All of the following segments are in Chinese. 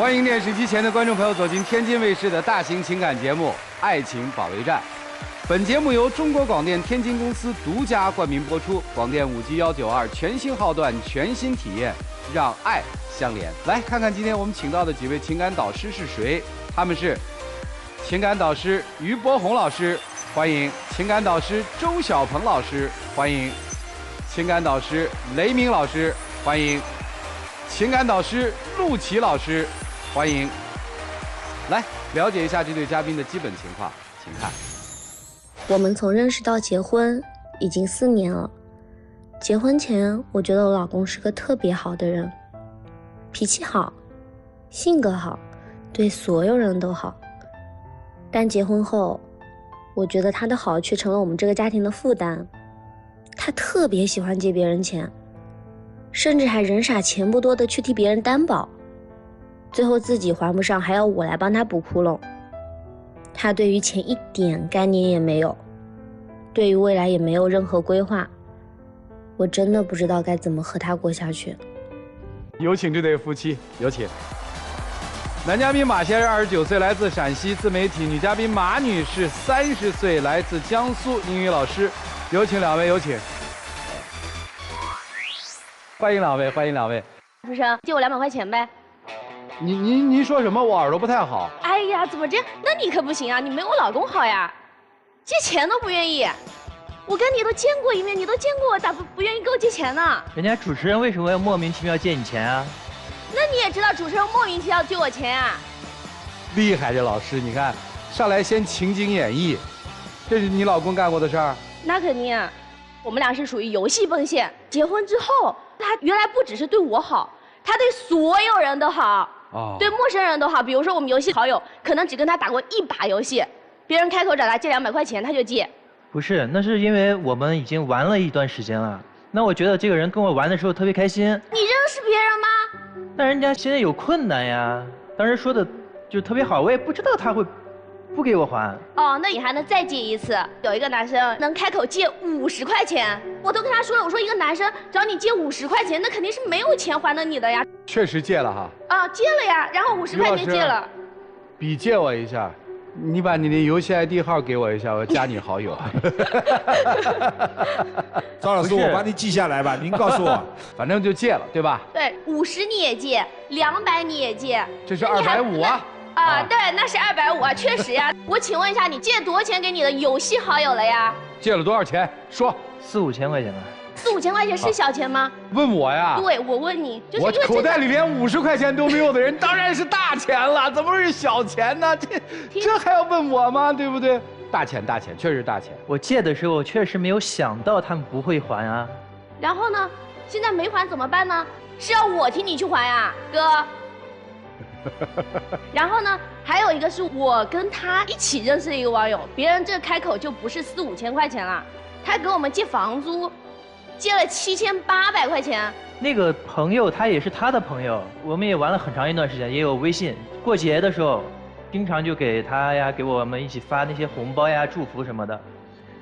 欢迎电视机前的观众朋友走进天津卫视的大型情感节目《爱情保卫战》。本节目由中国广电天津公司独家冠名播出。广电5G192全新号段，全新体验，让爱相连。来看看今天我们请到的几位情感导师是谁？他们是情感导师于博宏老师，欢迎；情感导师周小鹏老师，欢迎；情感导师雷鸣老师，欢迎；情感导师陆琪老师，欢迎。来了解一下这对嘉宾的基本情况，请看。我们从认识到结婚已经4年了。结婚前，我觉得我老公是个特别好的人，脾气好，性格好，对所有人都好。但结婚后，我觉得他的好却成了我们这个家庭的负担。他特别喜欢借别人钱，甚至还人傻钱不多的去替别人担保，最后自己还不上，还要我来帮他补窟窿。他对于钱一点概念也没有，对于未来也没有任何规划。我真的不知道该怎么和他过下去。有请这对夫妻，有请。男嘉宾马先生29岁，来自陕西，自媒体；女嘉宾马女士30岁，来自江苏，英语老师。有请两位，有请。欢迎两位，欢迎两位。主持人，借我200块钱呗。您说什么？我耳朵不太好。哎呀，怎么这样？那你可不行啊，你没我老公好呀，借钱都不愿意。我跟你都见过一面，你都见过我，咋不愿意给我借钱呢？人家主持人为什么要莫名其妙借你钱啊？那你也知道主持人莫名其妙借我钱啊？厉害，这老师，你看，上来先情景演绎，这是你老公干过的事儿？那肯定啊，我们俩是属于游戏奔现。结婚之后，他原来不只是对我好，他对所有人都好。对陌生人都好，比如说我们游戏好友，可能只跟他打过1把游戏，别人开口找他借200块钱，他就借。不是，那是因为我们已经玩了一段时间了。那我觉得这个人跟我玩的时候特别开心。你认识别人吗？但人家现在有困难呀，当时说的就特别好，我也不知道他会不给我还。哦，那你还能再借一次。有一个男生能开口借50块钱，我都跟他说了，我说一个男生找你借50块钱，那肯定是没有钱还的你的呀。确实借了哈。啊，借了呀，然后50块钱借了。笔借我一下，你把你的游戏 ID 号给我一下，我加你好友。张老师，我帮你记下来吧，您告诉我。反正就借了，对吧？对，50你也借，200你也借，这是250啊。对，那是250啊，确实呀。我请问一下，你借多少钱给你的游戏好友了呀？借了多少钱？说。4、5千块钱吧。4、5千块钱是小钱吗？问我呀？对，我问你，就是我口袋里连50块钱都没有的人，当然是大钱了，怎么是小钱呢？这还要问我吗？对不对？大钱，大钱，确实大钱。我借的时候，我确实没有想到他们不会还啊。然后呢？现在没还怎么办呢？是要我替你去还啊，哥？然后呢，还有一个是我跟他一起认识的一个网友，别人这开口就不是4、5千块钱了，他给我们借房租，借了7800块钱。那个朋友他也是他的朋友，我们也玩了很长一段时间，也有微信。过节的时候，经常就给他呀，给我们一起发那些红包呀、祝福什么的。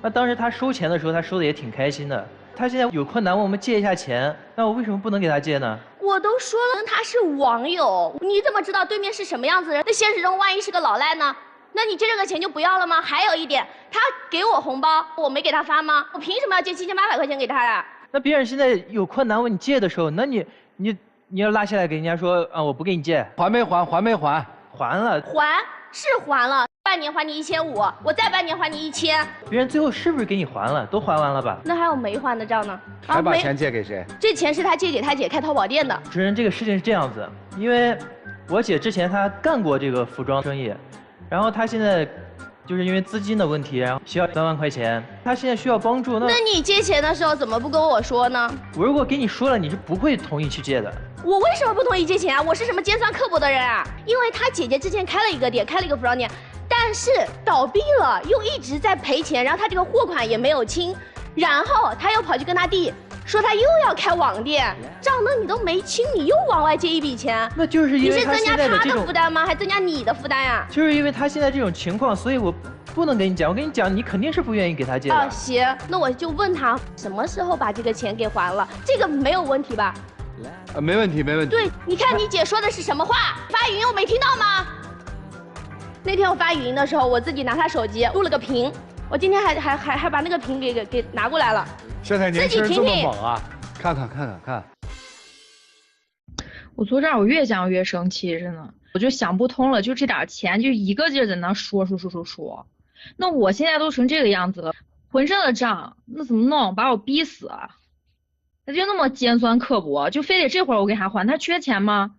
那当时他收钱的时候，他收的也挺开心的。他现在有困难问我们借一下钱，那我为什么不能给他借呢？我都说了他是网友，你怎么知道对面是什么样子的人？那现实中万一是个老赖呢？那你借这个钱就不要了吗？还有一点，他给我红包，我没给他发吗？我凭什么要借7800块钱给他呀？那别人现在有困难问你借的时候，那你要拉下来给人家说啊，我不给你借，还没还？还没还？还了，是还了，半年还你1500，我再半年还你1000。别人最后是不是给你还了？都还完了吧？那还有没还的账呢？还把钱借给谁？这钱是他借给他姐开淘宝店的。主持人，这个事情是这样子，因为我姐之前她干过这个服装生意，然后她现在就是因为资金的问题，然后需要3万块钱，她现在需要帮助。那你借钱的时候怎么不跟我说呢？我如果给你说了，你是不会同意去借的。我为什么不同意借钱啊？我是什么尖酸刻薄的人啊？因为他姐姐之前开了一个店，开了一个服装店，但是倒闭了，又一直在赔钱，然后他这个货款也没有清，然后他又跑去跟他弟说他又要开网店，账呢你都没清，你又往外借一笔钱，那就是因为他现在的这种，你是增加他的负担吗？还增加你的负担呀？就是因为他现在这种情况，所以我不能跟你讲。我跟你讲，你肯定是不愿意给他借的。啊，行，那我就问他什么时候把这个钱给还了，这个没有问题吧？没问题，没问题。对，你看你姐说的是什么话？发语音我没听到吗？那天我发语音的时候，我自己拿她手机录了个屏，我今天还把那个屏给拿过来了。现在年轻人这么猛啊！看。我坐这儿我越讲越生气，真的，我就想不通了，就这点钱就一个劲儿在那说，那我现在都成这个样子了，浑身的账，那怎么弄？把我逼死啊！他就那么尖酸刻薄，就非得这会儿我给他还，他缺钱吗？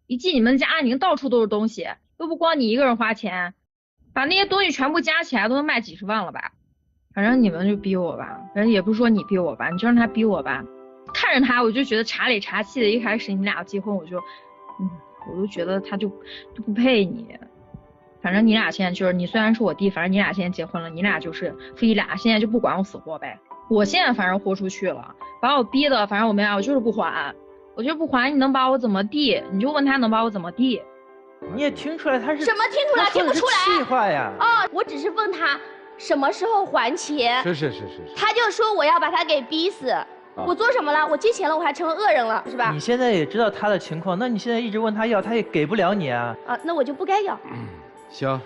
一进你们家，你到处都是东西，又不光你一个人花钱，把那些东西全部加起来都能卖几十万了吧？反正你们就逼我吧，反正也不是说你逼我吧，你就让他逼我吧。看着他，我就觉得茶里茶气的。一开始你俩结婚，我都觉得他就不配你。反正你俩现在就是，你虽然是我弟，反正你俩现在结婚了，你俩就是夫妻俩，现在就不管我死活呗。我现在反正豁出去了，把我逼的，反正我没有，我就是不还，你能把我怎么地？你就问他能把我怎么地？你也听出来他是什么听出来？听不出来？气话呀！哦，我只是问他什么时候还钱。是。他就说我要把他给逼死。我做什么了？我借钱了，我还成了恶人了，是吧？你现在也知道他的情况，那你现在一直问他要，他也给不了你啊。那我就不该要。行，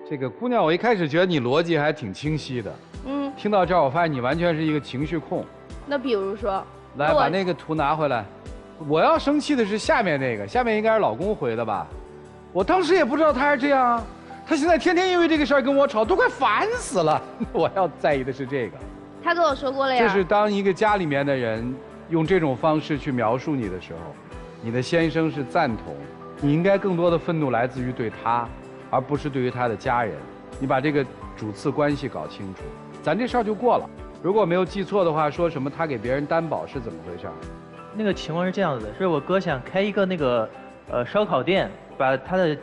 这个姑娘，我一开始觉得你逻辑还挺清晰的。听到这儿，我发现你完全是一个情绪控。那比如说，来把那个图拿回来。我要生气的是下面那个，下面应该是老公回的吧？我当时也不知道他是这样啊，他现在天天因为这个事儿跟我吵，都快烦死了。我要在意的是这个。他跟我说过了呀。这是当一个家里面的人用这种方式去描述你的时候，你的先生是赞同，你应该更多的愤怒来自于对他，而不是对于他的家人。你把这个主次关系搞清楚，咱这事儿就过了。如果没有记错的话，说什么他给别人担保是怎么回事？那个情况是这样子的，是我哥想开一个那个烧烤店，把他的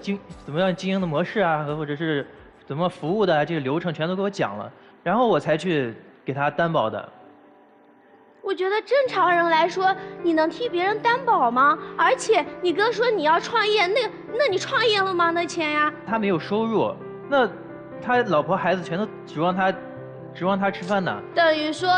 怎么样经营的模式啊，或者是怎么服务的这个流程全都给我讲了，然后我才去给他担保的。我觉得正常人来说，你能替别人担保吗？而且你哥说你要创业，那你创业了吗？那钱呀？他没有收入，那他老婆孩子全都指望他吃饭呢。等于说，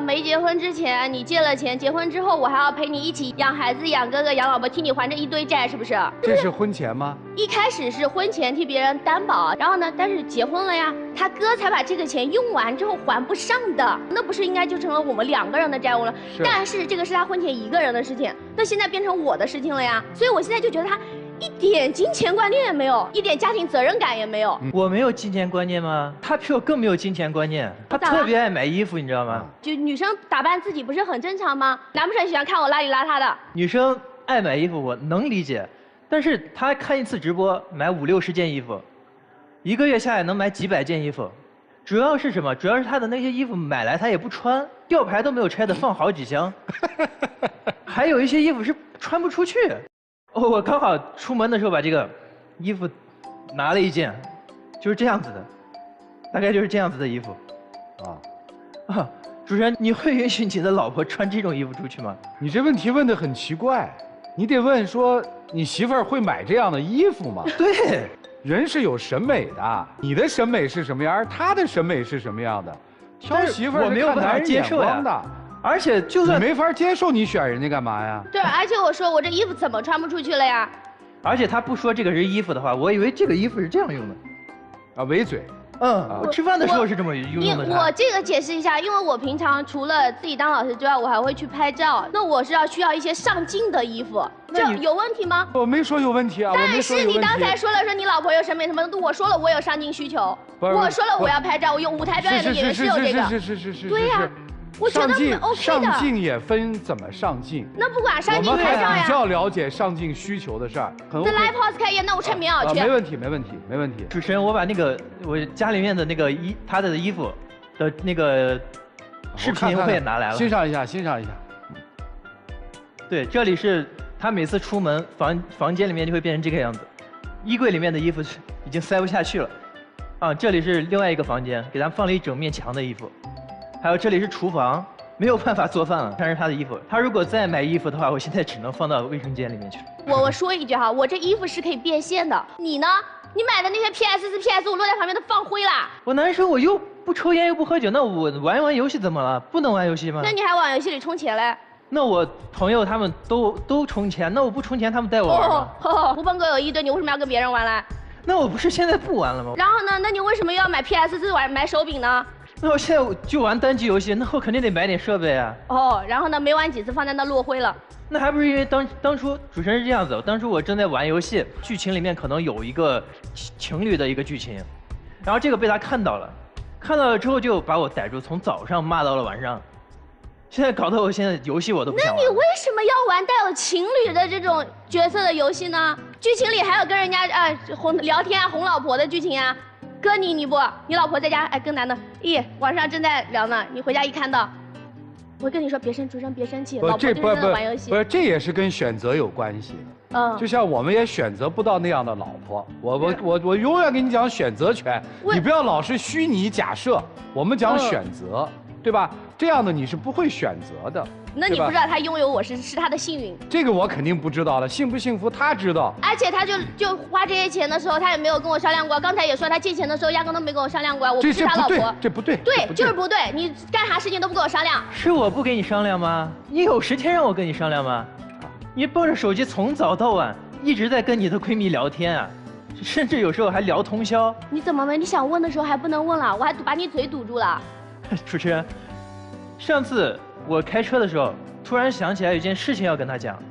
没结婚之前你借了钱，结婚之后我还要陪你一起养孩子、养哥哥、养老婆，替你还这一堆债，是不是？这是婚前吗？一开始是婚前替别人担保，然后呢，但是结婚了呀，他哥才把这个钱用完之后还不上的，那不是应该就成了我们2个人的债务了？但是这个是他婚前一个人的事情，那现在变成我的事情了呀，所以我现在就觉得他一点金钱观念也没有，一点家庭责任感也没有。我没有金钱观念吗？他比我更没有金钱观念，他特别爱买衣服，你知道吗？就女生打扮自己不是很正常吗？难不成喜欢看我邋里邋遢的？女生爱买衣服我能理解，但是她看一次直播买50、60件衣服，1个月下来能买几百件衣服，主要是什么？主要是她的那些衣服买来她也不穿，吊牌都没有拆的放好几箱，还有一些衣服是穿不出去。我刚好出门的时候把这个衣服拿了一件，就是这样子的，大概就是这样子的衣服。主持人，你会允许你的老婆穿这种衣服出去吗？你这问题问得很奇怪，你得问说你媳妇儿会买这样的衣服吗？对，人是有审美的，你的审美是什么样，而他的审美是什么样的？挑媳妇儿我没有办法接受呀。而且就算你没法接受，你选人家干嘛呀？对，而且我说我这衣服怎么穿不出去了呀？而且他不说这个是衣服的话，我以为这个衣服是这样用的，围嘴。我吃饭的时候是这么用的。我这个解释一下，因为我平常除了自己当老师之外，我还会去拍照，那我是需要一些上镜的衣服，这有问题吗？我没说有问题啊。但是你刚才说了，说你老婆有审美什么的，我说了我有上镜需求，我说了我要拍照，我有舞台表演的演员是有这个。是。对呀。我觉得 OK 的。上镜也分怎么上镜。那不管上镜拍照呀。我们还比较了解上镜需求的事儿。那 live house 开业，那我穿棉袄去。没问题。主持人，我把那个我家里面的那个他的衣服的那个视频我也拿来了，欣赏一下。对，这里是他每次出门房间里面就会变成这个样子，衣柜里面的衣服已经塞不下去了。这里是另外一个房间，给他放了一整面墙的衣服。还有这里是厨房，没有办法做饭了，全是他的衣服。他如果再买衣服的话，我现在只能放到卫生间里面去。我说一句哈，我这衣服是可以变现的。你呢？你买的那些 PS4、PS5落在旁边都放灰啦。我男生我又不抽烟又不喝酒，那我玩一玩游戏怎么了？不能玩游戏吗？那你还往游戏里充钱嘞？那我朋友他们都充钱，那我不充钱，他们带我玩吗？狐朋狗友一堆，你为什么要跟别人玩来？那我不是现在不玩了吗？然后呢？那你为什么要买 PS4买手柄呢？那我现在就玩单机游戏，那我肯定得买点设备啊。然后呢？没玩几次放在那落灰了。那还不是因为当初主持人是这样子，当初我正在玩游戏，剧情里面可能有一个情侣的一个剧情，然后这个被他看到了，看到了之后就把我逮住，从早上骂到了晚上，现在搞得我现在游戏我都不想玩。那你为什么要玩带有情侣的这种角色的游戏呢？剧情里还有跟人家聊天啊、哄老婆的剧情啊。哥你不，你老婆在家跟男的，晚上正在聊呢，你回家一看到。我跟你说，主持人别生气，老婆就是真的玩游戏。不是，这也是跟选择有关系的。就像我们也选择不到那样的老婆。我永远跟你讲选择权，你不要老是虚拟假设。我们讲选择，对吧？这样的你是不会选择的。那你不知道他拥有我是他的幸运。这个我肯定不知道了，幸不幸福他知道。而且他就花这些钱的时候，他也没有跟我商量过。刚才也说他借钱的时候压根都没跟我商量过，我不是他老婆。这不对。对，就是不对。你干啥事情都不跟我商量。是我不跟你商量吗？你有10天让我跟你商量吗？你抱着手机从早到晚一直在跟你的闺蜜聊天啊，甚至有时候还聊通宵。你怎么问？你想问的时候还不能问了，我还把你嘴堵住了。主持人，上次我开车的时候。突然想起来有件事情要跟他讲，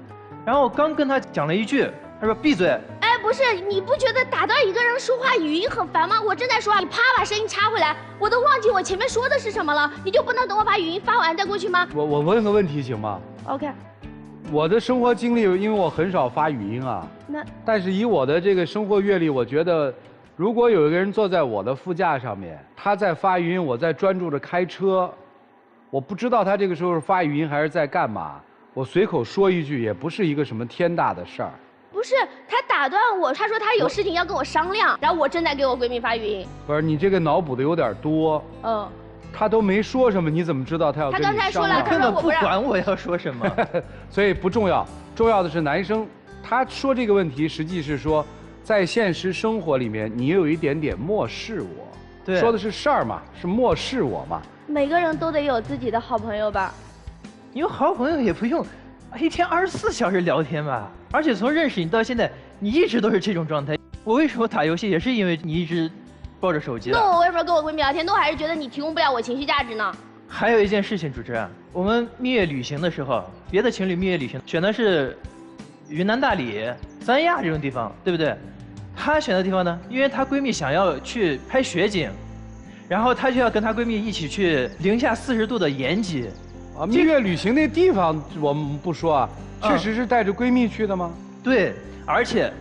然后我刚跟他讲了一句，他说闭嘴。哎，不是，你不觉得打断一个人说话语音很烦吗？我正在说话，你啪把声音插回来，我都忘记我前面说的是什么了，你就不能等我把语音发完再过去吗？我问个问题行吗 ？OK。我的生活经历，因为我很少发语音啊，但是以我的这个生活阅历，我觉得，如果有一个人坐在我的副驾上面，他在发语音，我在专注着开车。我不知道他这个时候是发语音还是在干嘛，我随口说一句也不是一个什么天大的事儿。不是，他打断我，他说他有事情要跟我商量，然后我正在给我闺蜜发语音。不是，你这个脑补的有点多。他都没说什么，你怎么知道他要跟你商量？他刚才说了，根本不管我要说什么，所以不重要，重要的是男生他说这个问题，实际是说，在现实生活里面，你有一点点漠视我。对，说的是事儿嘛，是漠视我嘛。每个人都得有自己的好朋友吧？有好朋友也不用一天24小时聊天吧？而且从认识你到现在，你一直都是这种状态。我为什么打游戏，也是因为你一直抱着手机。那我为什么跟我闺蜜聊天，都还是觉得你提供不了我情绪价值呢？还有一件事情，主持人，我们蜜月旅行的时候，别的情侣蜜月旅行选的是云南大理、三亚这种地方，对不对？她选的地方呢，因为她闺蜜想要去拍雪景。然后她就要跟她闺蜜一起去零下40度的延吉，蜜月旅行那地方我们不说啊，确实是带着闺蜜去的吗？对，而且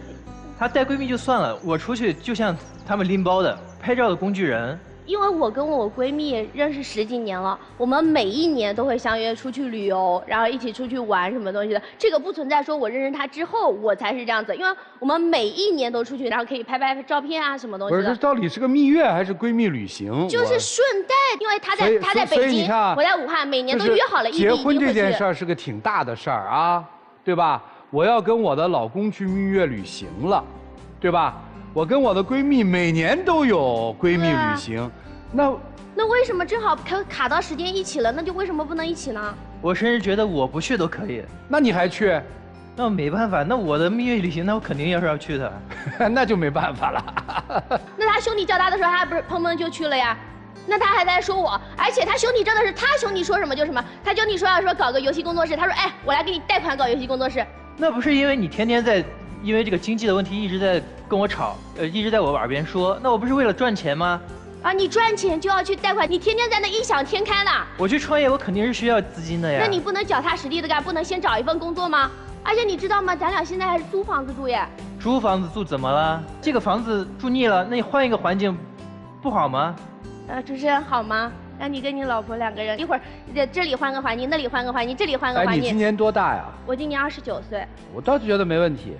她带闺蜜就算了，我出去就像他们拎包的拍照的工具人。因为我跟我闺蜜认识10几年了，我们每一年都会相约出去旅游，然后一起出去玩什么东西的。这个不存在说我认识她之后我才是这样子，因为我们每一年都出去，然后可以拍照片啊什么东西的。不是，这到底是个蜜月还是闺蜜旅行？就是顺带，因为她在北京，我在武汉，每年都约好了一定结婚这件事儿是个挺大的事儿啊，对吧？我要跟我的老公去蜜月旅行了，对吧？我跟我的闺蜜每年都有闺蜜旅行，那为什么正好卡到时间一起了？那就为什么不能一起呢？我甚至觉得我不去都可以。那你还去？那没办法，那我的蜜月旅行，那我肯定要去的。那就没办法了。那他兄弟叫他的时候，他不是砰砰就去了呀？那他还在说我，而且他兄弟真的是他兄弟说什么就什么。他兄弟说要搞个游戏工作室，他说哎，我来给你贷款搞游戏工作室。那不是因为你天天在因为这个经济的问题一直在跟我吵，一直在我耳边说，那我不是为了赚钱吗？啊，你赚钱就要去贷款，你天天在那异想天开呢。我去创业，我肯定是需要资金的呀。那你不能脚踏实地的干，不能先找一份工作吗？而且你知道吗？咱俩现在还是租房子住耶。租房子住怎么了？这个房子住腻了，那你换一个环境，不好吗？主持人好吗？让你跟你老婆2个人，一会儿这里换个环境，那里换个环境，这里换个环境。你今年多大呀？我今年29岁。我倒是觉得没问题。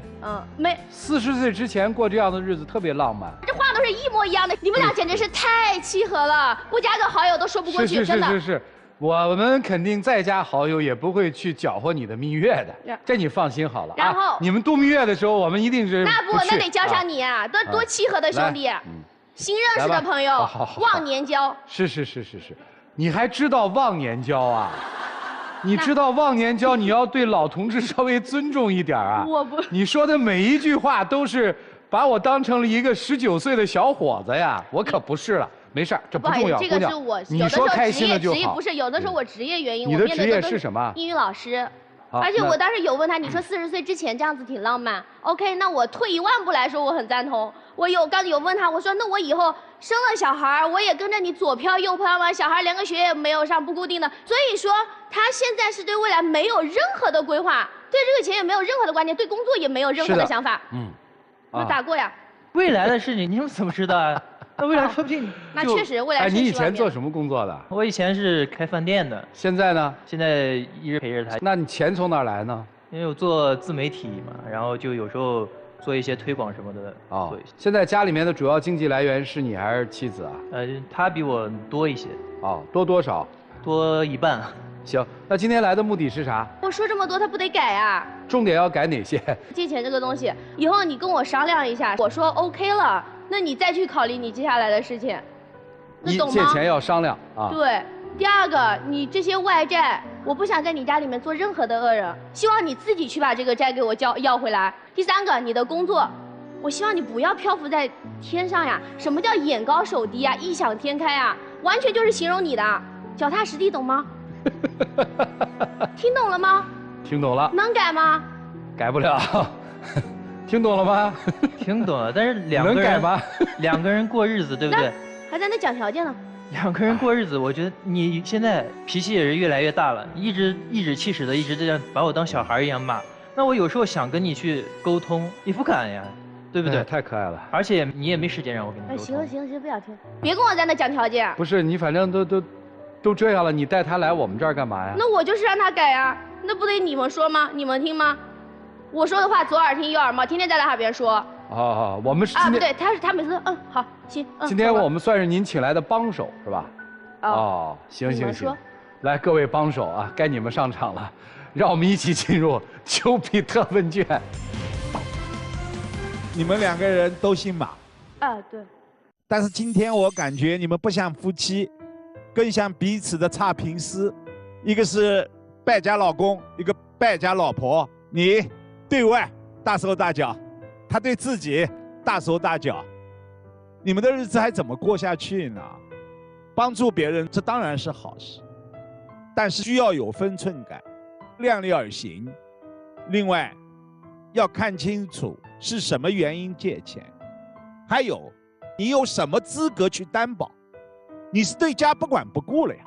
没。40岁之前过这样的日子特别浪漫。这话都是一模一样的，你们俩简直是太契合了，不加个好友都说不过去，真的。是，我们肯定再加好友也不会去搅和你的蜜月的，这你放心好了。然后你们度蜜月的时候，我们一定是那得交上你啊，多契合的兄弟。新认识的朋友，忘年交。是，你还知道忘年交啊？你知道忘年交你要对老同志稍微尊重一点啊。我不，你说的每一句话都是把我当成了一个19岁的小伙子呀，我可不是了。没事儿，这不重要。这个是我你说开心了就好。不是，有的时候我职业原因。你的职业是什么？英语老师。而且我当时有问他，你说40岁之前这样子挺浪漫 ，OK？ 那我退1万步来说，我很赞同。刚有问他，我说那我以后生了小孩，我也跟着你左飘右飘吗？小孩连个学也没有上，不固定的。所以说他现在是对未来没有任何的规划，对这个钱也没有任何的观念，对工作也没有任何的想法。我打过呀。未来的事情你们怎么知道啊？那未来说不定那确实未来。你以前做什么工作的？我以前是开饭店的。现在呢？现在一直陪着他。那你钱从哪儿来呢？因为我做自媒体嘛，然后就有时候做一些推广什么的。哦。现在家里面的主要经济来源是你还是妻子啊？他比我多一些。哦，多多少？多1半。行，那今天来的目的是啥？我说这么多，他不得改啊？重点要改哪些？借钱这个东西，以后你跟我商量一下，我说 OK 了，那你再去考虑你接下来的事情，那懂吗？借钱要商量啊。对，第二个，你这些外债，我不想在你家里面做任何的恶人，希望你自己去把这个债给我要回来。第三个，你的工作，我希望你不要漂浮在天上呀。什么叫眼高手低呀，异想天开呀？完全就是形容你的，脚踏实地，懂吗？听懂了吗？听懂了。能改吗？改不了。听懂了吗？听懂了，但是两个人过日子，对不对？还在那讲条件呢。2个人过日子，我觉得你现在脾气也是越来越大了，颐指气使的一直这样把我当小孩一样骂。那我有时候想跟你去沟通，你不敢呀，对不对？太可爱了。而且你也没时间让我跟你沟通。行了，不想听，别跟我在那讲条件。不是你，反正都这样了，你带他来我们这儿干嘛呀？那我就是让他改呀，那不得你们说吗？你们听吗？我说的话左耳听右耳冒，天天在他耳边说。我们是不对，他每次好行。今天我们算是您请来的帮手是吧？行。来，各位帮手啊，该你们上场了，让我们一起进入丘比特问卷。你们2个人都姓马。对。但是今天我感觉你们不像夫妻，更像彼此的差评师，一个是败家老公，一个败家老婆。你对外大手大脚，他对自己大手大脚，你们的日子还怎么过下去呢？帮助别人这当然是好事，但是需要有分寸感，量力而行。另外，要看清楚是什么原因借钱，还有你有什么资格去担保？你是对家不管不顾了呀。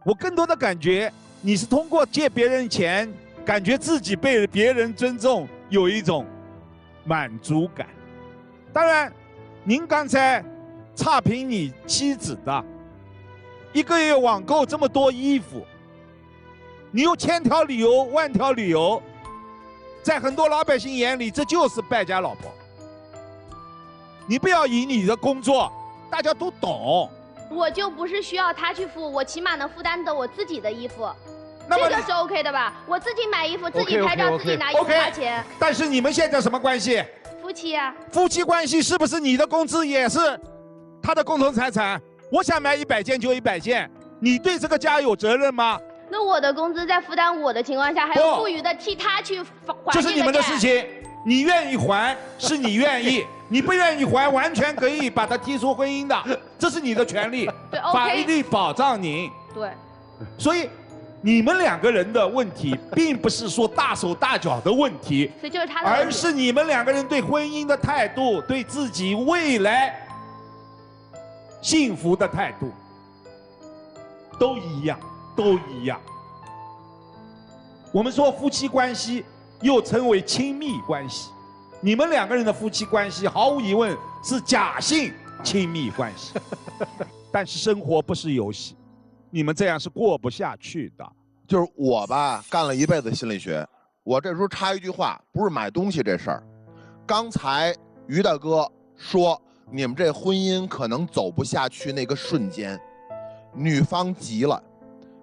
我更多的感觉你是通过借别人钱，感觉自己被别人尊重，有一种满足感。当然，您刚才差评你妻子的1个月网购这么多衣服，你有1000条理由万条理由，在很多老百姓眼里这就是败家老婆。你不要以你的工作，大家都懂。我就不是需要他去付，我起码能负担得我自己的衣服，这个是 OK 的吧？我自己买衣服，自己拍照，自己拿衣服花钱。但是你们现在什么关系？夫妻啊。夫妻关系是不是你的工资也是他的共同财产？我想买100件就100件，你对这个家有责任吗？那我的工资在负担我的情况下，还有富余的替他去还这是你们的事情，你愿意还是你愿意，你不愿意还完全可以把他踢出婚姻的，这是你的权利，对，法律保障您。对，所以你们2个人的问题，并不是说大手大脚的问题，所以就是他的问题，而是你们2个人对婚姻的态度，对自己未来幸福的态度，都一样，都一样。我们说夫妻关系又称为亲密关系，你们2个人的夫妻关系毫无疑问是假性亲密关系。但是生活不是游戏，你们这样是过不下去的。就是我吧，干了1辈子心理学，我这时候插一句话，不是买东西这事儿。刚才于大哥说你们这婚姻可能走不下去那个瞬间，女方急了，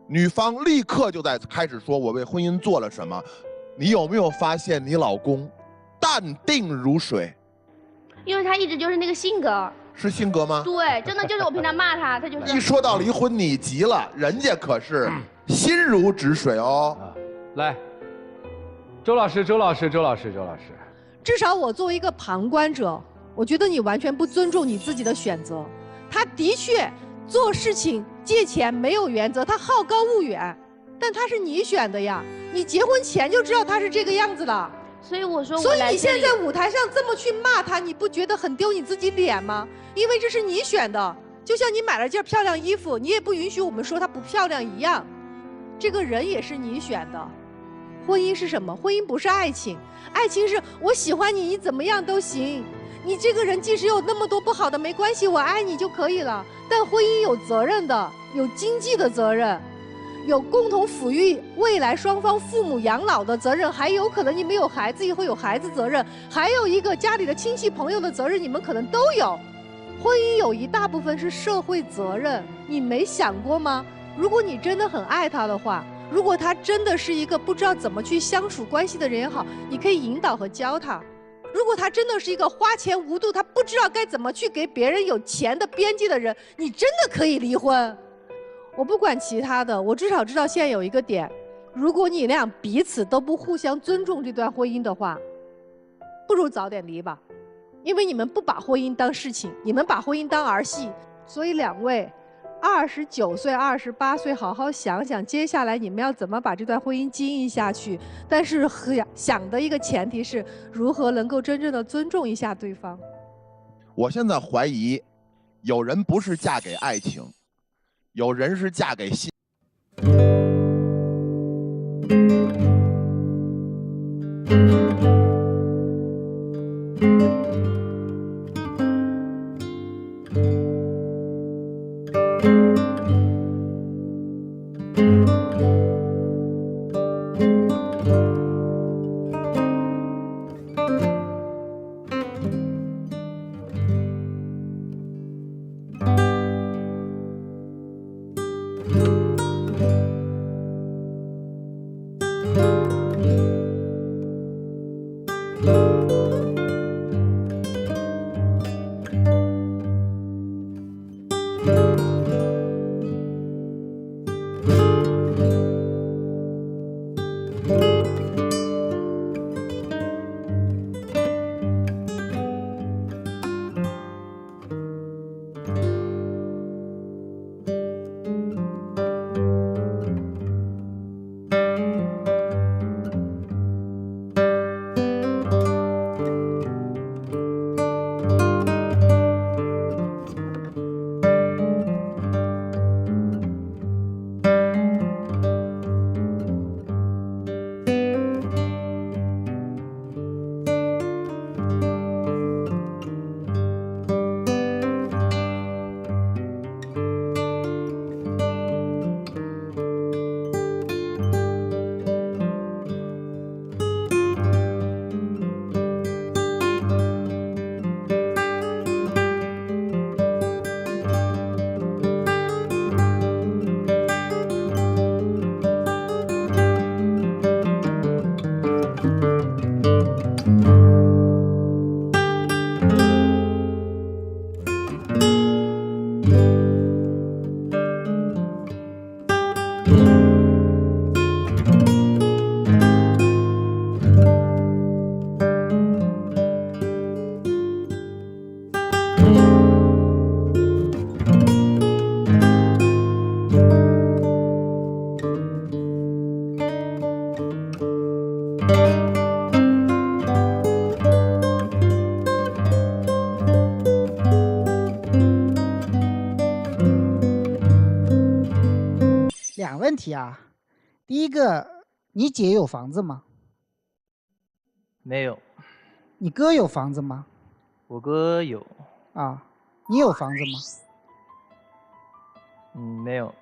女方立刻就在开始说我为婚姻做了什么。你有没有发现你老公淡定如水？因为他一直就是那个性格。是性格吗？对，真的就是我平常骂他，他就是。一说到离婚你急了，人家可是心如止水哦。来，周老师。至少我作为一个旁观者，我觉得你完全不尊重你自己的选择。他的确做事情借钱没有原则，他好高骛远，但他是你选的呀。你结婚前就知道他是这个样子的。所以我说，所以你现在在舞台上这么去骂他，你不觉得很丢你自己脸吗？因为这是你选的，就像你买了件漂亮衣服，你也不允许我们说它不漂亮一样。这个人也是你选的。婚姻是什么？婚姻不是爱情，爱情是我喜欢你，你怎么样都行。你这个人即使有那么多不好的没关系，我爱你就可以了。但婚姻有责任的，有经济的责任。有共同抚育未来双方父母养老的责任，还有可能你们有孩子以后有孩子责任，还有一个家里的亲戚朋友的责任，你们可能都有。婚姻有一大部分是社会责任，你没想过吗？如果你真的很爱他的话，如果他真的是一个不知道怎么去相处关系的人也好，你可以引导和教他。如果他真的是一个花钱无度，他不知道该怎么去给别人有钱的边际的人，你真的可以离婚。我不管其他的，我至少知道现在有一个点，如果你俩彼此都不互相尊重这段婚姻的话，不如早点离吧，因为你们不把婚姻当事情，你们把婚姻当儿戏。所以两位29岁、28岁，好好想想接下来你们要怎么把这段婚姻经营下去。但是想的一个前提是如何能够真正的尊重一下对方。我现在怀疑，有人不是嫁给爱情，有人是嫁给心。两个问题啊，第一个，你姐有房子吗？没有。你哥有房子吗？我哥有。啊，你有房子吗？没有。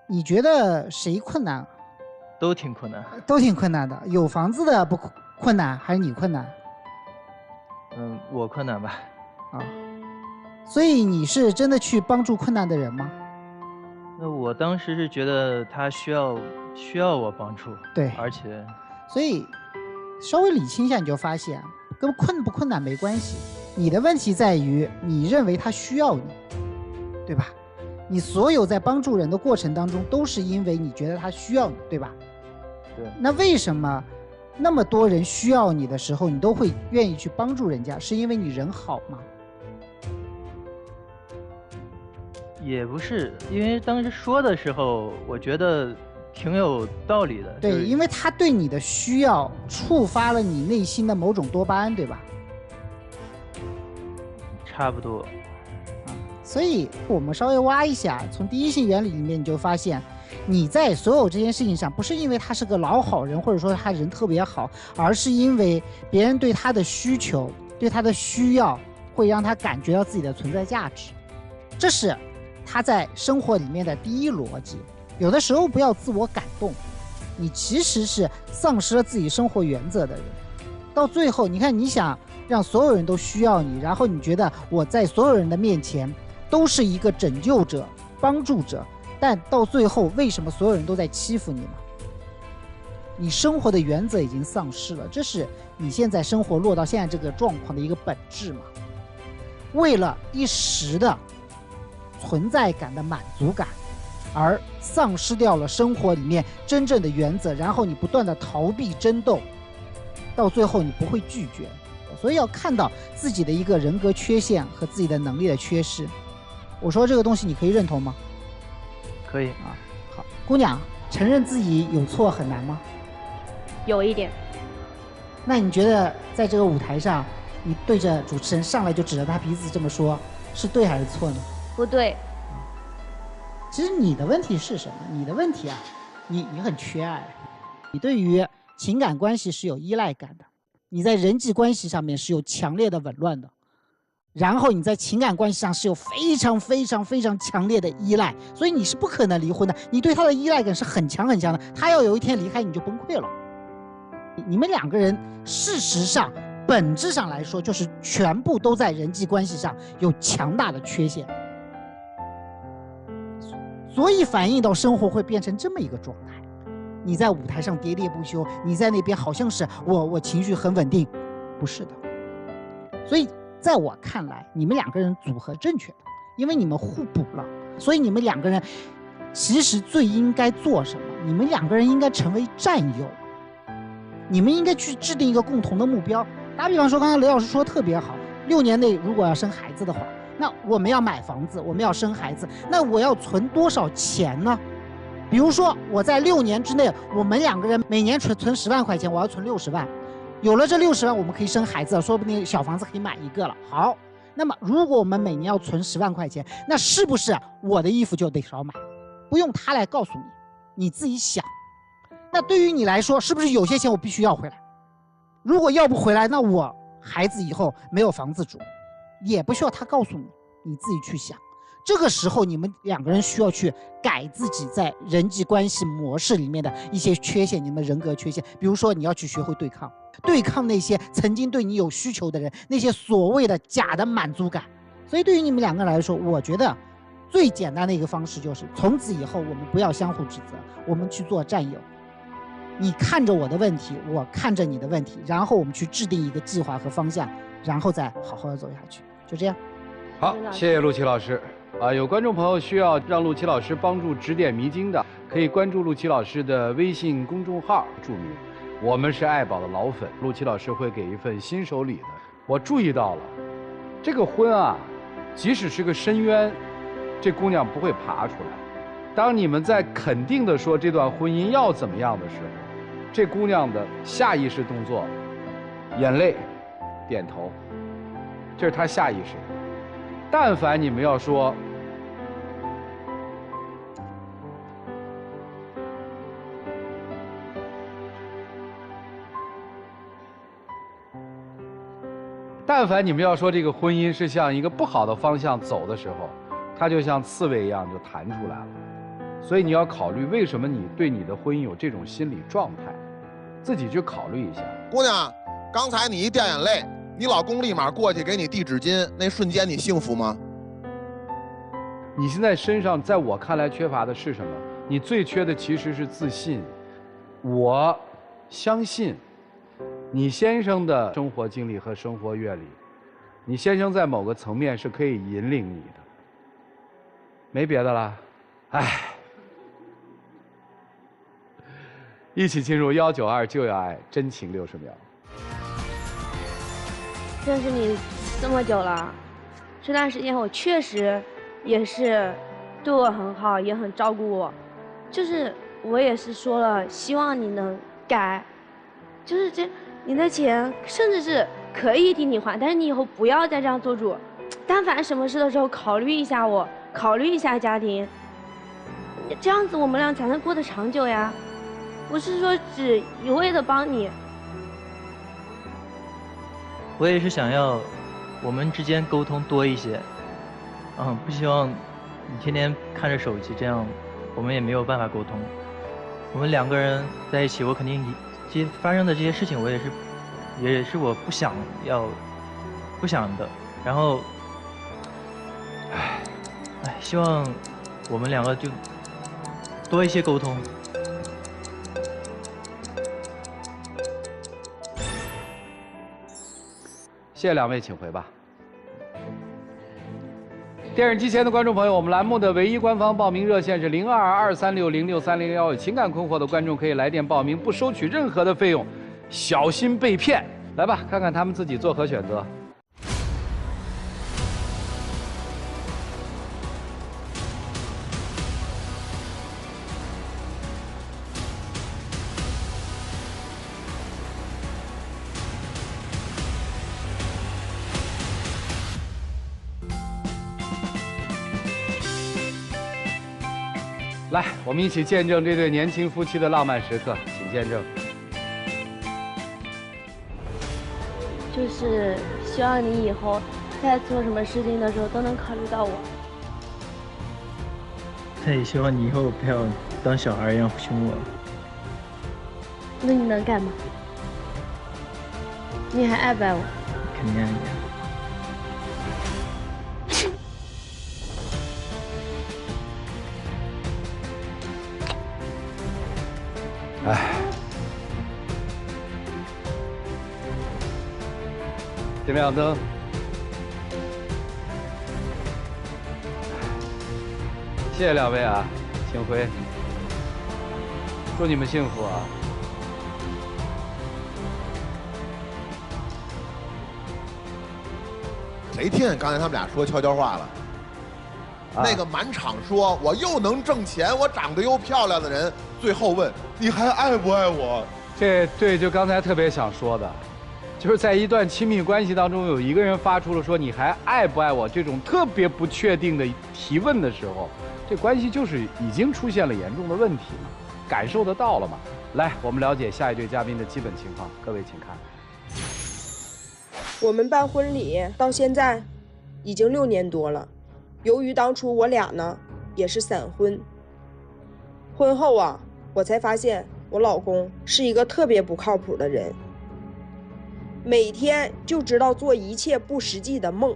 你觉得谁困难？都挺困难。都挺困难的。有房子的不困难，还是你困难？我困难吧。啊，所以你是真的去帮助困难的人吗？那我当时是觉得他需要我帮助。对。而且，所以稍微理清一下，你就发现跟困不困难没关系。你的问题在于你认为他需要你，对吧？你所有在帮助人的过程当中，都是因为你觉得他需要你，对吧？对。那为什么那么多人需要你的时候，你都会愿意去帮助人家？是因为你人好吗？也不是，因为当时说的时候，我觉得挺有道理的。对，因为他对你的需要触发了你内心的某种多巴胺，对吧？差不多。所以我们稍微挖一下，从第一性原理里面你就发现，你在所有这件事情上，不是因为他是个老好人，或者说他人特别好，而是因为别人对他的需求、对他的需要，会让他感觉到自己的存在价值。这是他在生活里面的第一逻辑。有的时候不要自我感动，你其实是丧失了自己生活原则的人。到最后，你看你想让所有人都需要你，然后你觉得我在所有人的面前都是一个拯救者、帮助者，但到最后为什么所有人都在欺负你呢？你生活的原则已经丧失了，这是你现在生活落到现在这个状况的一个本质嘛。为了一时的存在感的满足感，而丧失掉了生活里面真正的原则，然后你不断的逃避争斗，到最后你不会拒绝。所以要看到自己的一个人格缺陷和自己的能力的缺失。我说这个东西你可以认同吗？可以啊。好，姑娘，承认自己有错很难吗？有一点。那你觉得在这个舞台上，你对着主持人上来就指着他鼻子这么说，是对还是错呢？不对。其实你的问题是什么？你的问题啊，你很缺爱，你对于情感关系是有依赖感的，你在人际关系上面是有强烈的紊乱的，然后你在情感关系上是有非常非常非常强烈的依赖，所以你是不可能离婚的。你对他的依赖感是很强很强的，他要有一天离开你就崩溃了。你们两个人事实上本质上来说就是全部都在人际关系上有强大的缺陷，所以反映到生活会变成这么一个状态。你在舞台上喋喋不休，你在那边好像是我情绪很稳定，不是的。所以在我看来，你们两个人组合正确的，因为你们互补了，所以你们两个人其实最应该做什么？你们两个人应该成为战友，你们应该去制定一个共同的目标。打比方说，刚才雷老师说的特别好，6年内如果要生孩子的话，那我们要买房子，我们要生孩子，那我要存多少钱呢？比如说我在6年之内，我们两个人每年存10万块钱，我要存60万，有了这60万，我们可以生孩子，说不定小房子可以买一个了。好，那么如果我们每年要存10万块钱，那是不是我的衣服就得少买？不用他来告诉你，你自己想。那对于你来说，是不是有些钱我必须要回来？如果要不回来，那我孩子以后没有房子住，也不需要他告诉你，你自己去想。这个时候你们两个人需要去改自己在人际关系模式里面的一些缺陷，你们人格缺陷。比如说你要去学会对抗那些曾经对你有需求的人，那些所谓的假的满足感。所以对于你们两个人来说，我觉得最简单的一个方式就是从此以后我们不要相互指责，我们去做战友。你看着我的问题，我看着你的问题，然后我们去制定一个计划和方向，然后再好好的走下去。就这样。好，谢谢陆琪老师。有观众朋友需要让陆琪老师帮助指点迷津的，可以关注陆琪老师的微信公众号，注明“我们是爱宝的老粉”，陆琪老师会给一份新手礼的。我注意到了，这个婚啊，即使是个深渊，这姑娘不会爬出来。当你们在肯定的说这段婚姻要怎么样的时候，这姑娘的下意识动作，眼泪，点头，这是她下意识的。但凡你们要说，这个婚姻是向一个不好的方向走的时候，它就像刺猬一样就弹出来了。所以你要考虑为什么你对你的婚姻有这种心理状态，自己去考虑一下。姑娘，刚才你一掉眼泪，你老公立马过去给你递纸巾，那瞬间你幸福吗？你现在身上在我看来缺乏的是什么？你最缺的其实是自信。我相信你先生的生活经历和生活阅历，你先生在某个层面是可以引领你的。没别的了，唉，一起进入192就要爱真情60秒。认识你这么久了，这段时间我确实也是对我很好，也很照顾我。就是我也是说了，希望你能改。就是你的钱甚至是可以替你还，但是你以后不要再这样做主。但凡什么事的时候，考虑一下我，考虑一下家庭。这样子我们俩才能过得长久呀。不是说只一味的帮你。我也是想要我们之间沟通多一些，不希望你天天看着手机，这样我们也没有办法沟通。我们2个人在一起，我肯定这些发生的这些事情，也是我不想的。然后，希望我们2个就多一些沟通。谢谢2位，请回吧。电视机前的观众朋友，我们栏目的唯一官方报名热线是0223606301，有情感困惑的观众可以来电报名，不收取任何的费用，小心被骗。来吧，看看他们自己作何选择。来，我们一起见证这对年轻夫妻的浪漫时刻，请见证。就是希望你以后在做什么事情的时候都能考虑到我。他也希望你以后不要当小孩一样凶我。那你能干嘛？你还爱不爱我？肯定爱你。哎，点亮灯。谢谢2位啊，请回。祝你们幸福啊！谁听见刚才他们俩说悄悄话了？那个满场说我又能挣钱，我长得又漂亮的人，最后问你还爱不爱我？这对，就刚才特别想说的，就是在一段亲密关系当中，有一个人发出了说你还爱不爱我这种特别不确定的提问的时候，这关系就是已经出现了严重的问题嘛，感受得到了嘛。来，我们了解下一对嘉宾的基本情况，各位请看。我们办婚礼到现在已经6年多了。由于当初我俩呢也是闪婚，婚后啊，我才发现我老公是一个特别不靠谱的人，每天就知道做一切不实际的梦。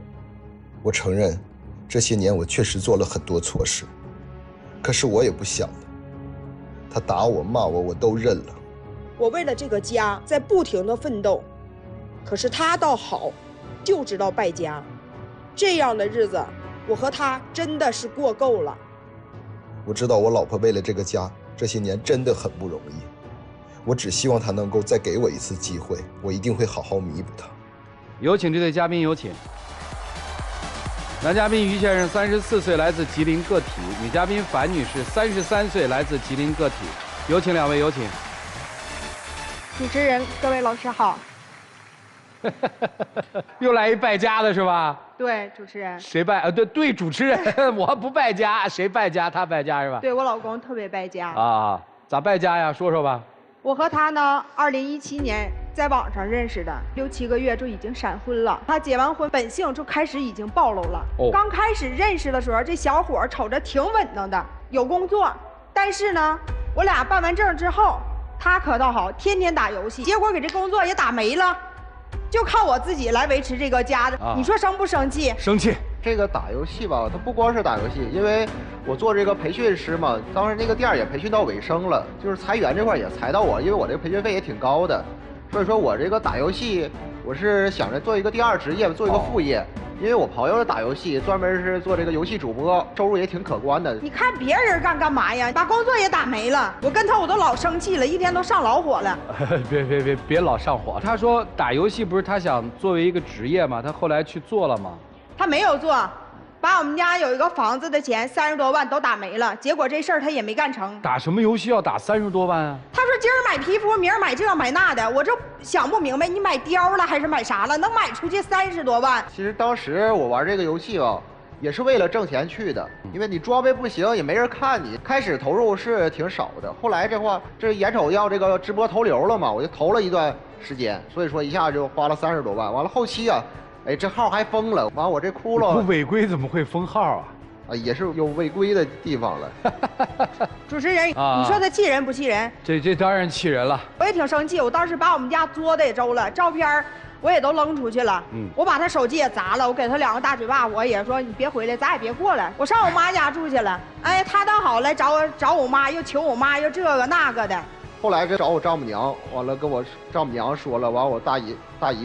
我承认，这些年我确实做了很多错事，可是我也不想了，他打我骂我，我都认了。我为了这个家在不停的奋斗，可是他倒好，就知道败家，这样的日子我和他真的是过够了。我知道我老婆为了这个家，这些年真的很不容易。我只希望她能够再给我一次机会，我一定会好好弥补她。有请这对嘉宾，有请。男嘉宾于先生34岁，来自吉林个体；女嘉宾樊女士33岁，来自吉林个体。有请2位，有请。主持人，各位老师好。又来一败家的是吧？对，主持人。谁败？对，主持人，我不败家，谁败家？他败家是吧？对，我老公特别败家。啊，咋败家呀？说说吧。我和他呢，2017年在网上认识的，6、7个月就已经闪婚了。他结完婚，本性就开始已经暴露了。刚开始认识的时候，这小伙瞅着挺稳当的，有工作。但是呢，我俩办完证之后，他可倒好，天天打游戏，结果给这工作也打没了。就靠我自己来维持这个家的，你说生不生气？生气。这个打游戏吧，它不光是打游戏，因为我做这个培训师嘛，当时那个店儿也培训到尾声了，就是裁员这块也裁到我，因为我这个培训费也挺高的，所以说我这个打游戏，我是想着做一个第2职业，做一个副业。因为我朋友打游戏，专门是做这个游戏主播，收入也挺可观的。你看别人干嘛呀？把工作也打没了。我跟他我都老生气了，一天都上老火了。别老上火。他说打游戏不是他想作为一个职业吗？他后来去做了吗？他没有做。把我们家有一个房子的钱30多万都打没了，结果这事儿他也没干成。打什么游戏要打30多万啊？他说今儿买皮肤，明儿买这买那的，我就想不明白，你买貂了还是买啥了？能买出去30多万？其实当时我玩这个游戏吧，也是为了挣钱去的，因为你装备不行，也没人看你。开始投入是挺少的，后来这眼瞅要这个直播投流了嘛，我就投了一段时间，所以说一下就花了30多万。完了后期啊。哎，这号还封了，完我这窟窿不违规怎么会封号啊？啊，也是有违规的地方了。主持人，你说他气人不气人？这当然气人了。我也挺生气，我当时把我们家桌子也周了，照片我也都扔出去了。我把他手机也砸了，我给他2个大嘴巴，我也说你别回来，咱也别过来。我上我妈家住去了。哎，他倒好来找我妈，又求我妈，又这个那个的。后来找我丈母娘，完了跟我丈母娘说了，完我大姨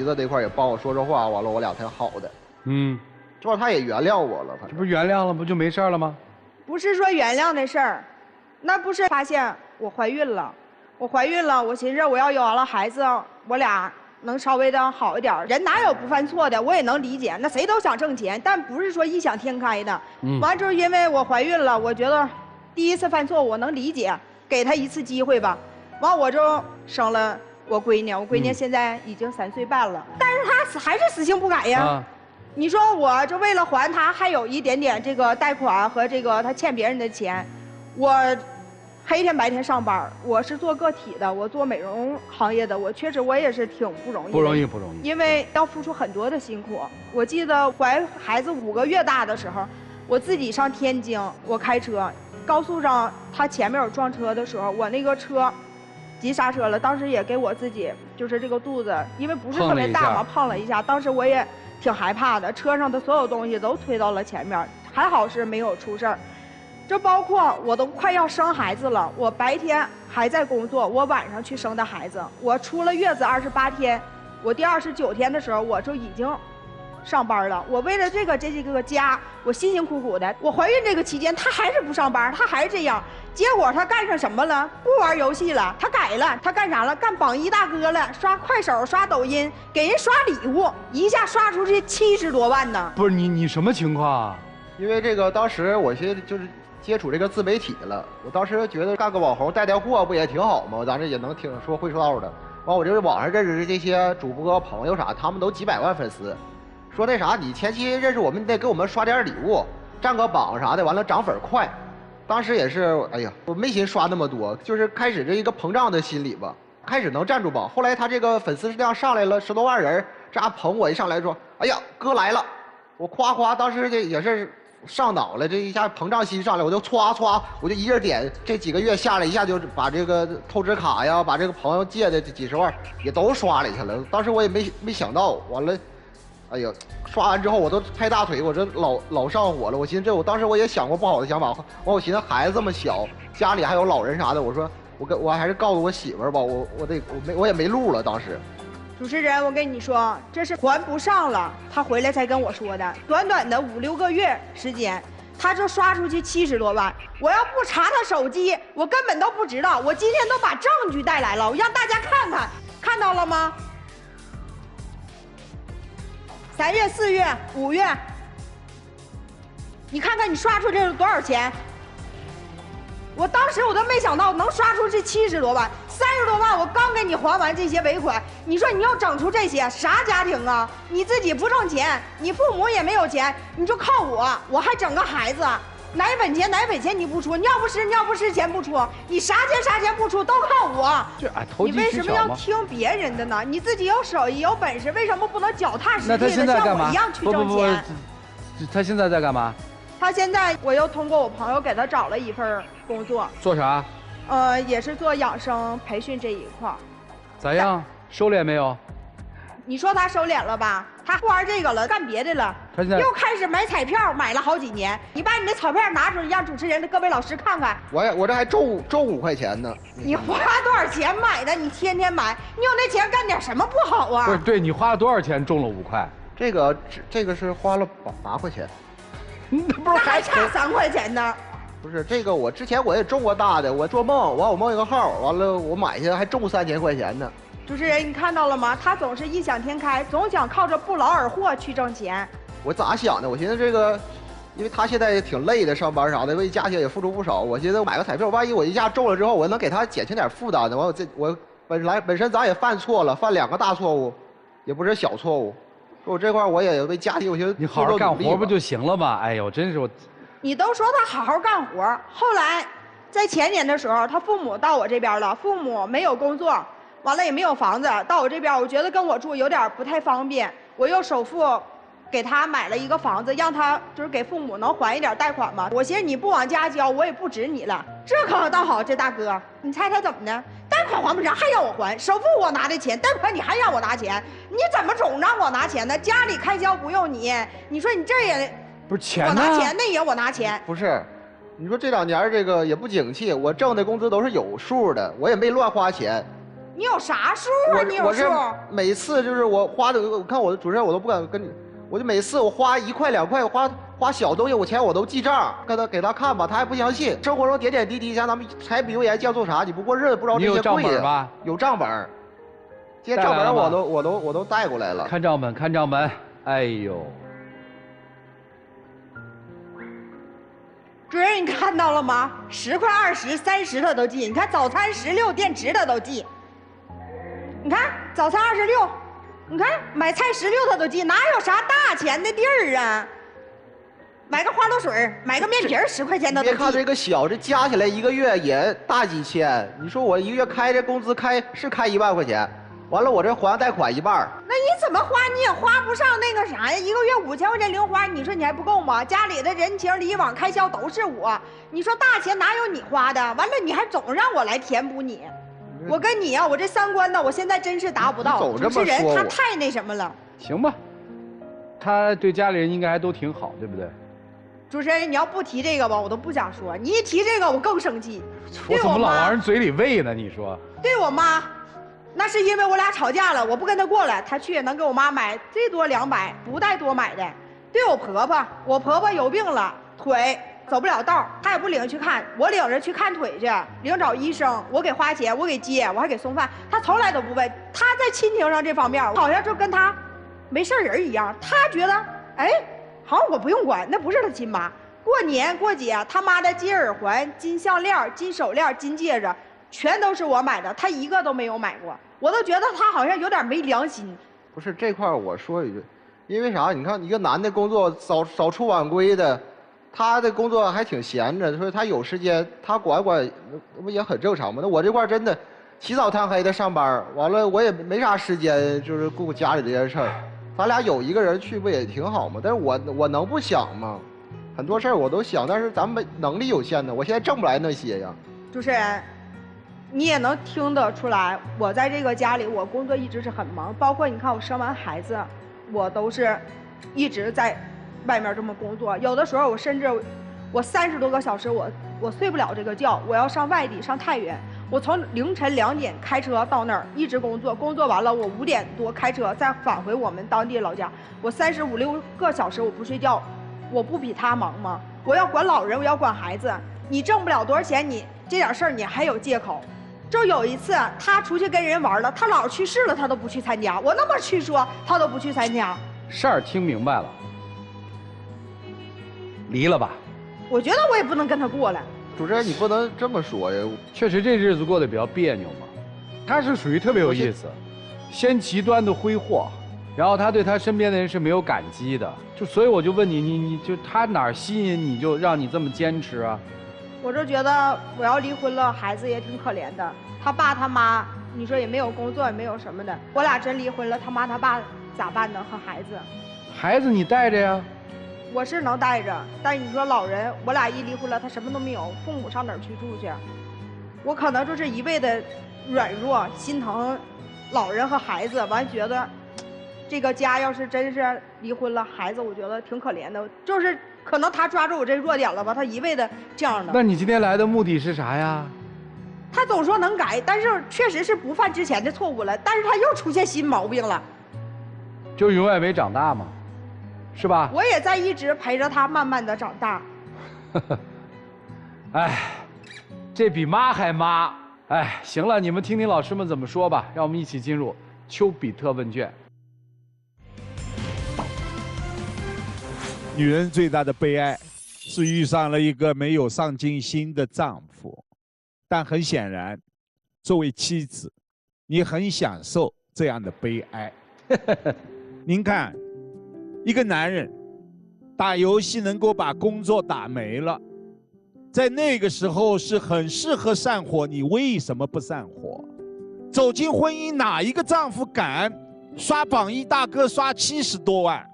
子那块也帮我说话，完了我俩才好的。这他也原谅我了，这不是原谅了，不就没事了吗？不是说原谅的事儿，那不是发现我怀孕了，我寻思我要有了孩子，我俩能稍微的好一点。人哪有不犯错的，我也能理解，那谁都想挣钱，但不是说异想天开的。完之后因为我怀孕了，我觉得第一次犯错我能理解，给他一次机会吧。完我就生了我闺女，我闺女现在已经3岁半了，但是她还是死性不改呀。你说我就为了还她，还有一点点这个贷款和这个她欠别人的钱，我黑天白天上班，我是做个体的，我做美容行业的，我确实我也是挺不容易的，不容易，因为要付出很多的辛苦。我记得怀孩子5个月大的时候，我自己上天津，我开车，高速上他前面有撞车的时候，我那个车急刹车了，当时也给我自己就是这个肚子，因为不是特别大嘛，碰了一下，当时我也挺害怕的，车上的所有东西都推到了前面，还好是没有出事儿。这包括我都快要生孩子了，我白天还在工作，我晚上去生的孩子，我出了月子28天，我第29天的时候我就已经上班了。我为了这个家，我辛辛苦苦的。我怀孕这个期间，他还是不上班，他还是这样。结果他干上什么了？不玩游戏了，他改了，他干啥了？干榜一大哥了，刷快手、刷抖音，给人刷礼物，一下刷出去70多万呢。不是你什么情况啊？因为这个当时我就是接触这个自媒体了，我当时觉得干个网红带货不也挺好吗？咱这也能听说会说道的。完我就是网上认识这些主播朋友啥，他们都几百万粉丝。说那啥，你前期认识我们，你得给我们刷点礼物，占个榜啥的，完了涨粉快。当时也是，哎呀，我没寻刷那么多，就是开始这一个膨胀的心理吧，开始能站住榜。后来他这个粉丝量上来了10多万人，这样捧我一上来说，哎呀，哥来了，我夸，当时这也是上脑了，这一下膨胀心上来，我就歘，我就一阵点，这几个月下来一下就把这个透支卡呀，把这个朋友借的这几10万也都刷里去了。当时我也没想到，完了。哎呀，刷完之后我都拍大腿，我这老上火了。我寻思我当时我也想过不好的想法，我寻思孩子这么小，家里还有老人啥的，我说我还是告诉我媳妇儿吧，我也没路了。当时，主持人，我跟你说，这是还不上了，他回来才跟我说的，短短的5、6个月时间，他就刷出去70多万。我要不查他手机，我根本都不知道。我今天都把证据带来了，我让大家看看，看到了吗？3月、4月、5月，你看看你刷出去是多少钱？我当时我都没想到能刷出去70多万，30多万我刚给你还完这些尾款，你说你要整出这些啥家庭啊？你自己不挣钱，你父母也没有钱，你就靠我还整个孩子，奶粉钱你不出，尿不湿钱不出，你啥钱不出都靠我。你为什么要听别人的呢？你自己有手艺有本事，为什么不能脚踏实地的像我一样去挣钱？他现在在干嘛？他现在我又通过我朋友给他找了一份工作。做啥？也是做养生培训这一块。咋样？收敛没有？你说他收敛了吧？他不玩这个了，干别的了。他现在又开始买彩票，买了好几年。你把你的彩票拿出来，让主持人的各位老师看看。我这还中5块钱呢。你花多少钱买的？你天天买，你有那钱干点什么不好啊？不是，对你花了多少钱中了5块？这个是花了8块钱，不是还差3块钱呢？不是这个，我之前我也中过大的，我做梦完我梦一个号，完了我买下来还中3000块钱呢。主持人，你看到了吗？他总是异想天开，总想靠着不劳而获去挣钱。我咋想的？我寻思这个，因为他现在也挺累的，上班啥的，为家庭也付出不少。我寻思买个彩票，万一我一下中了之后，我能给他减轻点负担的。完我本身咱也犯错了，犯2个大错误，也不是小错误。我这块我也为家庭，我寻思你好好干活不就行了吗？哎呦，真是我。你都说他好好干活，后来在前年的时候，他父母到我这边了，父母没有工作，完了也没有房子，到我这边，我觉得跟我住有点不太方便，我又首付给他买了一个房子，让他就是给父母能还一点贷款嘛。我寻思你不往家交，我也不指你了。这可倒好，这大哥，你猜他怎么的？贷款还不上，还要我还，首付我拿的钱，贷款你还让我拿钱，你怎么总让我拿钱呢？家里开销不用你，你说你这也。不是钱呢？我拿钱，那也我拿钱。不是，你说这2年这个也不景气，我挣的工资都是有数的，我也没乱花钱。你有啥数啊？你有数？我这每次就是我花的，我看我的主持人我都不敢跟你，我就每次我花1块2块，花小东西，我都记账，给他看吧，他还不相信。生活中点点滴滴，像咱们柴米油盐酱醋茶，你不过日子不知道这些贵呀。你有账本吧？有账本，这些账本我都带过来了。看账本，看账本。哎呦。主任，你看到了吗？10块、20、30他都记。你看早餐16，电池他都记。你看早餐26，你看买菜16他都记，哪有啥大钱的地儿啊？买个花露水，买个面皮10块钱他都记。别看这个小，这加起来1个月也大几千。你说我1个月开这工资开1万块钱，完了我这还贷款1半。那你怎么花你也花不上那个啥呀？1个月5000块钱零花，你说你还不够吗？家里的人情礼往开销都是我，你说大钱哪有你花的？完了你还总让我来填补你，我跟你啊，我这3观呢，我现在真是达不到。主持人他太那什么了。行吧，他对家里人应该还都挺好，对不对？主持人，你要不提这个吧，我都不想说。你一提这个，我更生气。我怎么老往人嘴里喂呢？你说？对我妈。那是因为我俩吵架了，我不跟他过来，他去能给我妈买最多200，不带多买的。对我婆婆，我婆婆有病了，腿走不了道，她也不领去看，我领着去看腿去，领找医生，我给花钱，我给接，我还给送饭，她从来都不问。她在亲情上这方面，好像就跟她没事人一样。她觉得，哎，好像我不用管，那不是她亲妈。过年过节，她妈的金耳环、金项链、金手链、金戒指，全都是我买的，她一个都没有买过。我都觉得他好像有点没良心。不是这块我说一句，因为啥？你看一个男的工作早出晚归的，他的工作还挺闲着，所以他有时间他管，那不也很正常吗？那我这块真的起早贪黑的上班，完了我也没啥时间，就是顾家里这件事儿。咱俩有一个人去不也挺好吗？但是我能不想吗？很多事儿我都想，但是咱们能力有限呢，我现在挣不来那些呀。主持人。你也能听得出来，我在这个家里，我工作一直是很忙，包括你看我生完孩子，我都是一直在外面这么工作。有的时候我甚至我30多个小时我睡不了这个觉，我要上外地上太原，我从凌晨2点开车到那儿一直工作，工作完了我5点多开车再返回我们当地老家，我35、6个小时我不睡觉，我不比他忙吗？我要管老人，我要管孩子，你挣不了多少钱，你这点事儿你还有借口。就有一次，他出去跟人玩了，他姥姥去世了，他都不去参加。我那么去说，他都不去参加。事儿听明白了，离了吧。我觉得我也不能跟他过了。主持人，你不能这么说呀。确实，这日子过得比较别扭嘛。他是属于特别有意思，先极端的挥霍，然后他对他身边的人是没有感激的。所以我就问你，你就他哪儿吸引你就让你这么坚持啊？我就觉得我要离婚了，孩子也挺可怜的。他爸他妈，你说也没有工作，也没有什么的。我俩真离婚了，他妈他爸咋办呢？和孩子？孩子你带着呀。我是能带着，但是你说老人，我俩一离婚了，他什么都没有，父母上哪儿去住去？我可能就是一味的软弱，心疼老人和孩子，完觉得这个家要是真是离婚了，孩子我觉得挺可怜的，就是。可能他抓住我这弱点了吧，他一味的这样的。那你今天来的目的是啥呀？他总说能改，但是确实是不犯之前的错误了，但是他又出现新毛病了。就永远没长大嘛，是吧？我也在一直陪着他慢慢的长大。哎，这比妈还妈。哎，行了，你们听听老师们怎么说吧。让我们一起进入丘比特问卷。女人最大的悲哀是遇上了一个没有上进心的丈夫，但很显然，作为妻子，你很享受这样的悲哀。您看，一个男人打游戏能够把工作打没了，在那个时候是很适合散伙，你为什么不散伙？走进婚姻，哪一个丈夫敢刷榜一大哥刷70多万？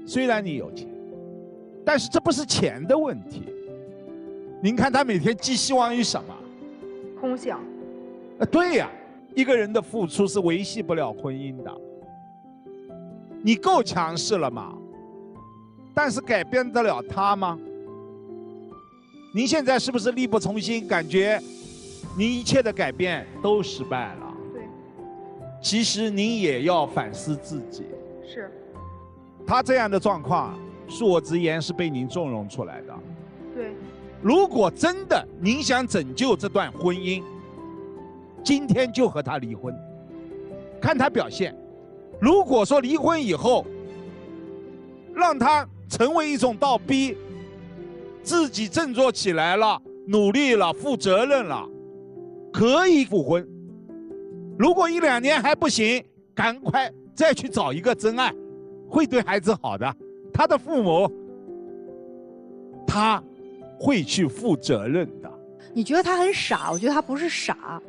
虽然你有钱，但是这不是钱的问题。您看他每天寄希望于什么？空想。对呀，一个人的付出是维系不了婚姻的。你够强势了吗？但是改变得了他吗？您现在是不是力不从心，感觉您一切的改变都失败了？对。其实您也要反思自己。是。他这样的状况，恕我直言是被您纵容出来的。对。如果真的您想拯救这段婚姻，今天就和他离婚，看他表现。如果说离婚以后，让他成为一种倒逼，自己振作起来了，努力了，负责任了，可以复婚。如果1、2年还不行，赶快再去找一个真爱，会对孩子好的。他的父母，他会去负责任的。你觉得他很傻？我觉得他不是傻，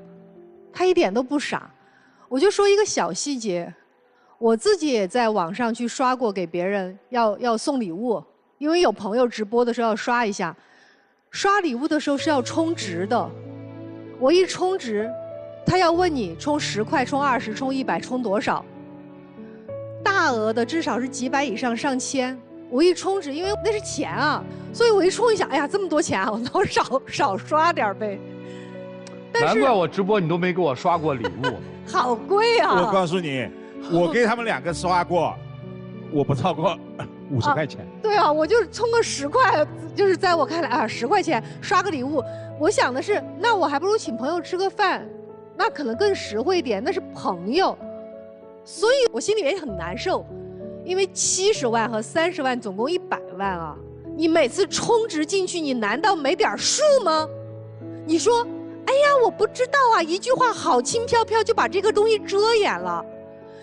他一点都不傻。我就说一个小细节，我自己也在网上去刷过，给别人要送礼物，因为有朋友直播的时候要刷一下。刷礼物的时候是要充值的，我一充值，他要问你充10块、充20、充100、充多少。大额的至少是几百以上上千，我一充值，因为那是钱啊，所以我一充一想，哎呀，这么多钱啊，我能少刷点呗。难怪我直播你都没给我刷过礼物。好贵啊！我告诉你，我给他们2个刷过，我不超过50块钱。对啊，我就充个10块，就是在我看来啊，10块钱刷个礼物。我想的是，那我还不如请朋友吃个饭，那可能更实惠一点，那是朋友。所以我心里面很难受，因为70万和30万总共100万啊，你每次充值进去，你难道没点数吗？你说，哎呀，我不知道啊，一句话好轻飘飘就把这个东西遮掩了。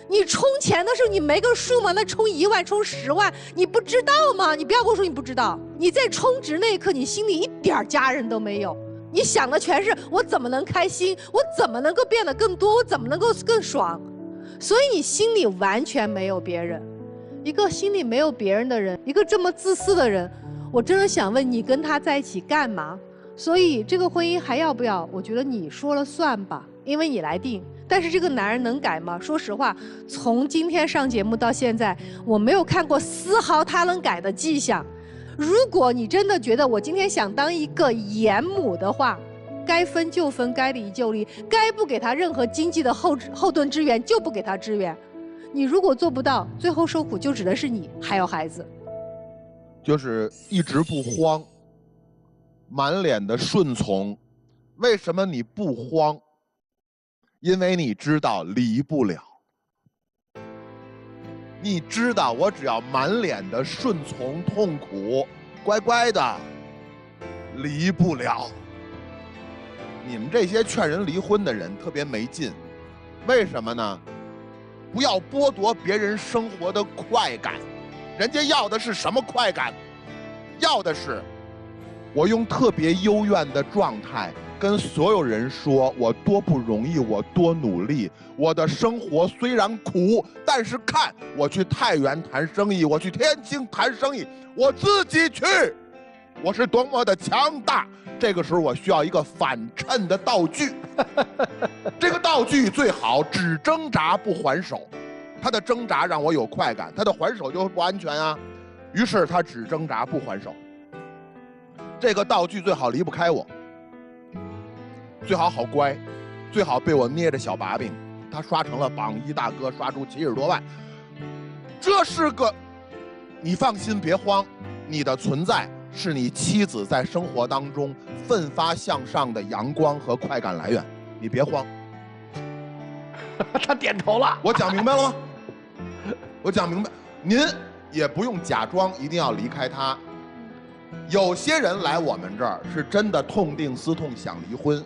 你充钱的时候你没个数吗？那充1万、充10万，你不知道吗？你不要跟我说你不知道。你在充值那一刻，你心里一点家人都没有，你想的全是我怎么能开心，我怎么能够变得更多，我怎么能够更爽。所以你心里完全没有别人。一个心里没有别人的人，一个这么自私的人，我真的想问你跟他在一起干嘛？所以这个婚姻还要不要？我觉得你说了算吧，因为你来定。但是这个男人能改吗？说实话，从今天上节目到现在，我没有看过丝毫他能改的迹象。如果你真的觉得我今天想当一个严母的话，该分就分，该离就离，该不给他任何经济的后盾支援就不给他支援。你如果做不到，最后受苦就只能是你还有孩子。就是一直不慌，满脸的顺从。为什么你不慌？因为你知道离不了。你知道我只要满脸的顺从、痛苦，乖乖的，离不了。你们这些劝人离婚的人特别没劲，为什么呢？不要剥夺别人生活的快感，人家要的是什么快感？要的是我用特别幽怨的状态跟所有人说我多不容易，我多努力，我的生活虽然苦，但是看我去太原谈生意，我去天津谈生意，我自己去，我是多么的强大。这个时候我需要一个反衬的道具，这个道具最好只挣扎不还手，他的挣扎让我有快感，他的还手就不安全啊。于是他只挣扎不还手，这个道具最好离不开我，最好好乖，最好被我捏着小把柄。他刷成了榜一大哥，刷出70多万，这是个，你放心别慌，你的存在是你妻子在生活当中奋发向上的阳光和快感来源，你别慌。他点头了。我讲明白了吗？我讲明白，您也不用假装一定要离开他。有些人来我们这儿是真的痛定思痛想离婚，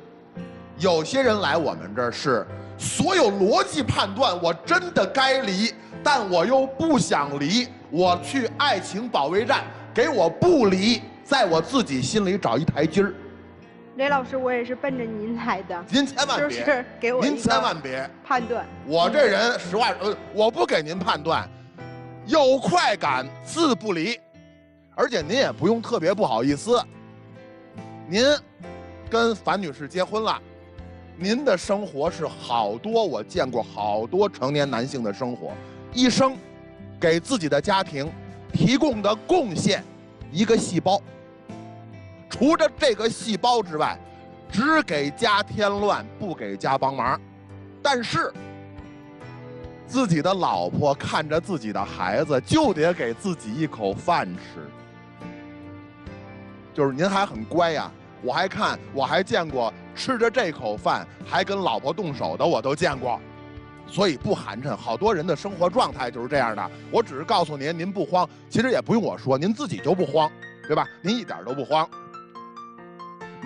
有些人来我们这儿是所有逻辑判断我真的该离，但我又不想离，我去爱情保卫战给我不离，在我自己心里找一台阶儿。雷老师，我也是奔着您来的，您千万别，就是给我您千万别判断。我这人实话，我不给您判断，有快感自不离，而且您也不用特别不好意思。您跟樊女士结婚了，您的生活是好多我见过好多成年男性的生活，一生给自己的家庭提供的贡献一个细胞。除了这个细胞之外，只给家添乱，不给家帮忙。但是，自己的老婆看着自己的孩子，就得给自己一口饭吃。就是您还很乖呀，我还见过吃着这口饭还跟老婆动手的，我都见过。所以不寒碜，好多人的生活状态就是这样的。我只是告诉您，您不慌，其实也不用我说，您自己就不慌，对吧？您一点都不慌。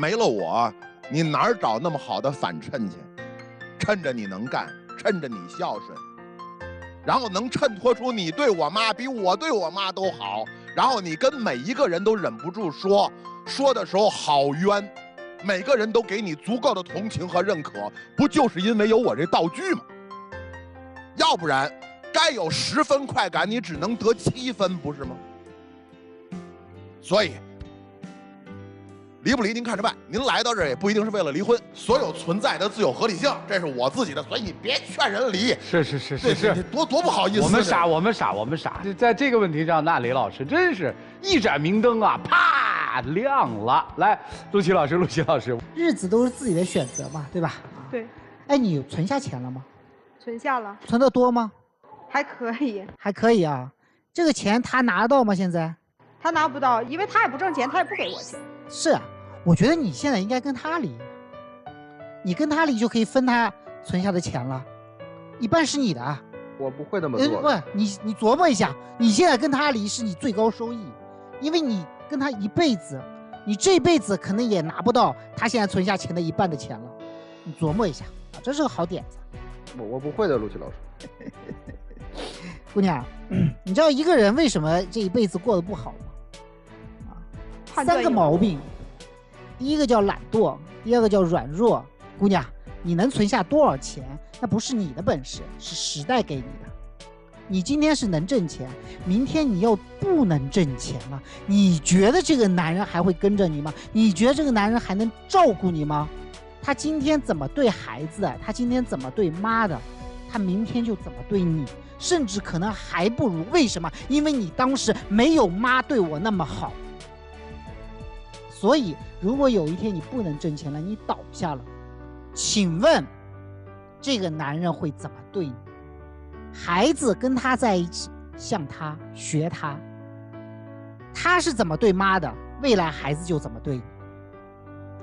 没了我，你哪儿找那么好的反衬去？趁着你能干，趁着你孝顺，然后能衬托出你对我妈比我对我妈都好，然后你跟每一个人都忍不住说的时候好冤，每个人都给你足够的同情和认可，不就是因为有我这道具吗？要不然，该有10分快感，你只能得7分，不是吗？所以。离不离您看着办，您来到这儿也不一定是为了离婚，所有存在的自有合理性，这是我自己的，所以你别劝人离。是，多不好意思。我们傻。在这个问题上，那雷老师真是一盏明灯啊，啪亮了。来，陆琪老师，日子都是自己的选择嘛，对吧？对。哎，你存下钱了吗？存下了。存得多吗？还可以。还可以啊，这个钱他拿得到吗？现在？他拿不到，因为他也不挣钱，他也不给我钱。是啊，我觉得你现在应该跟他离，你跟他离就可以分他存下的钱了，一半是你的。我不会那么做。不，你琢磨一下，你现在跟他离是你最高收益，因为你跟他一辈子，你这辈子可能也拿不到他现在存下钱的一半的钱了，你琢磨一下啊，这是个好点子。我不会的，陆琪老师。姑娘，你知道一个人为什么这一辈子过得不好吗？3个毛病，第一个叫懒惰，第二个叫软弱。姑娘，你能存下多少钱，那不是你的本事，是时代给你的。你今天是能挣钱，明天你要不能挣钱了，你觉得这个男人还会跟着你吗？你觉得这个男人还能照顾你吗？他今天怎么对孩子的，他今天怎么对妈的，他明天就怎么对你，甚至可能还不如。为什么？因为你当时没有妈对我那么好。所以，如果有一天你不能挣钱了，你倒下了，请问，这个男人会怎么对你？孩子跟他在一起，像他，学他，他是怎么对妈的，未来孩子就怎么对你。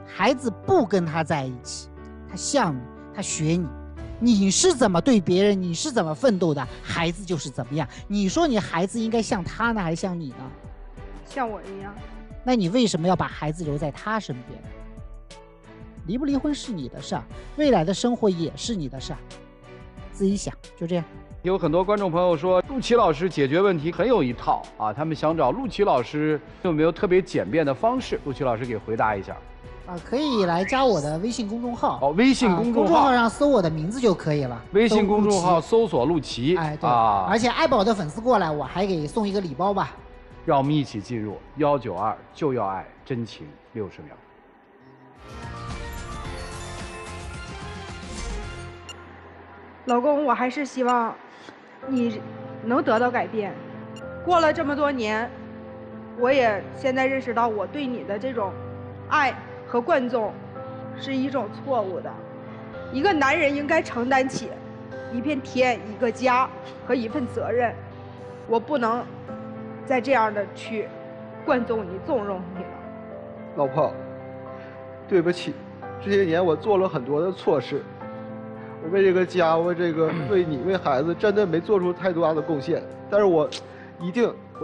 孩子不跟他在一起，他像你，他学你，你是怎么对别人，你是怎么奋斗的，孩子就是怎么样。你说你孩子应该像他呢，还是像你呢？像我一样。那你为什么要把孩子留在他身边？离不离婚是你的事儿，未来的生活也是你的事儿，自己想，就这样。有很多观众朋友说，陆琪老师解决问题很有一套啊，他们想找陆琪老师有没有特别简便的方式？陆琪老师给回答一下。可以来加我的微信公众号。微信公众号上搜我的名字就可以了。微信公众号搜索陆琪。对。而且爱宝的粉丝过来，我还给送一个礼包吧。让我们一起进入192就要爱真情60秒。老公，我还是希望你能得到改变。过了这么多年，我也现在认识到我对你的这种爱和惯纵是一种错误的。一个男人应该承担起一片天、一个家和一份责任。我不能再这样的去惯纵你、纵容你了。老婆，对不起，这些年我做了很多的错事，我为这个家、为你、为孩子，真的没做出太多大的贡献。但是我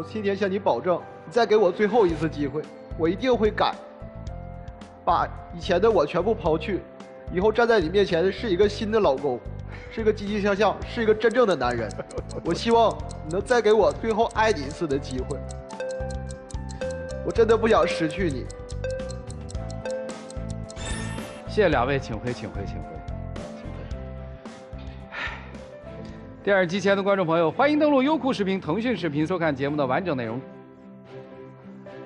今天向你保证，你再给我最后一次机会，我一定会改，把以前的我全部抛去，以后站在你面前的是一个新的老公，是一个积极向上，是一个真正的男人。我希望你能再给我最后爱你一次的机会，我真的不想失去你。谢谢两位，请回。电视机前的观众朋友，欢迎登录优酷视频、腾讯视频收看节目的完整内容。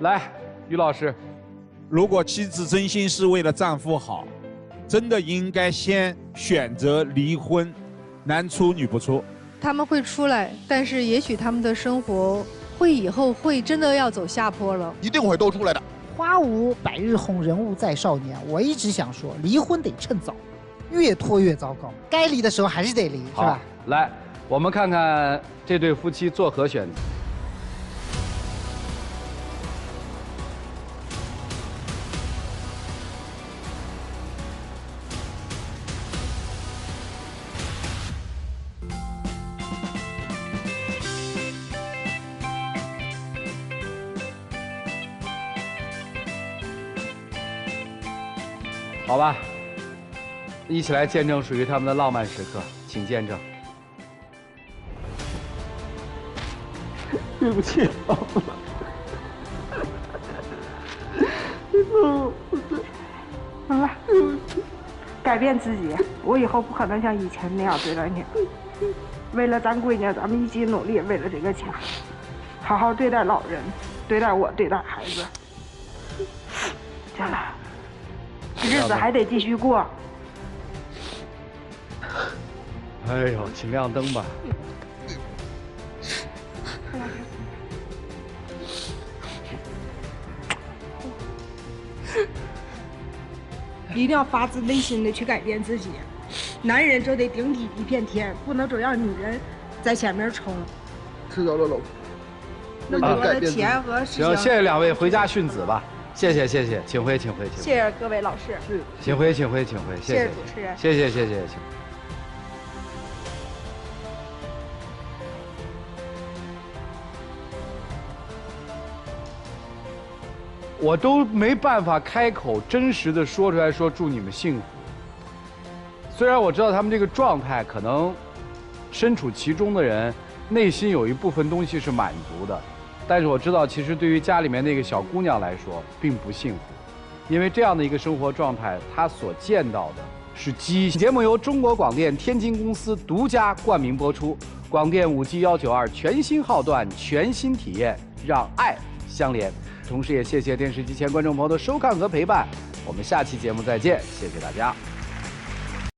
来，于老师，如果妻子真心是为了丈夫好，真的应该先选择离婚，男出女不出。他们会出来，但是也许他们的生活以后会真的要走下坡了，一定会都出来的。花无百日红，人无再少年。我一直想说，离婚得趁早，越拖越糟糕。该离的时候还是得离，是吧？来，我们看看这对夫妻作何选择。好吧，一起来见证属于他们的浪漫时刻，请见证。对不起，老婆。好了，改变自己，我以后不可能像以前那样对待你。为了咱闺女，咱们一起努力，为了这个家，好好对待老人，对待我，对待孩子。行了。日子还得继续过。哎呦，请亮灯吧。一定要发自内心的去改变自己，男人就得顶起一片天，不能总让女人在前面冲。知道了，老婆。那么多的钱和事情。行，谢谢两位，回家训子吧。谢谢，请回。谢谢各位老师。请回，谢谢主持人。谢谢。我都没办法开口真实的说出来，说祝你们幸福。虽然我知道他们这个状态，可能身处其中的人内心有一部分东西是满足的，但是我知道，其实对于家里面那个小姑娘来说，并不幸福。因为这样的一个生活状态，他所见到的是畸形。节目由中国广电天津公司独家冠名播出，广电5G192全新号段，全新体验，让爱相连。同时也谢谢电视机前观众朋友的收看和陪伴，我们下期节目再见，谢谢大家。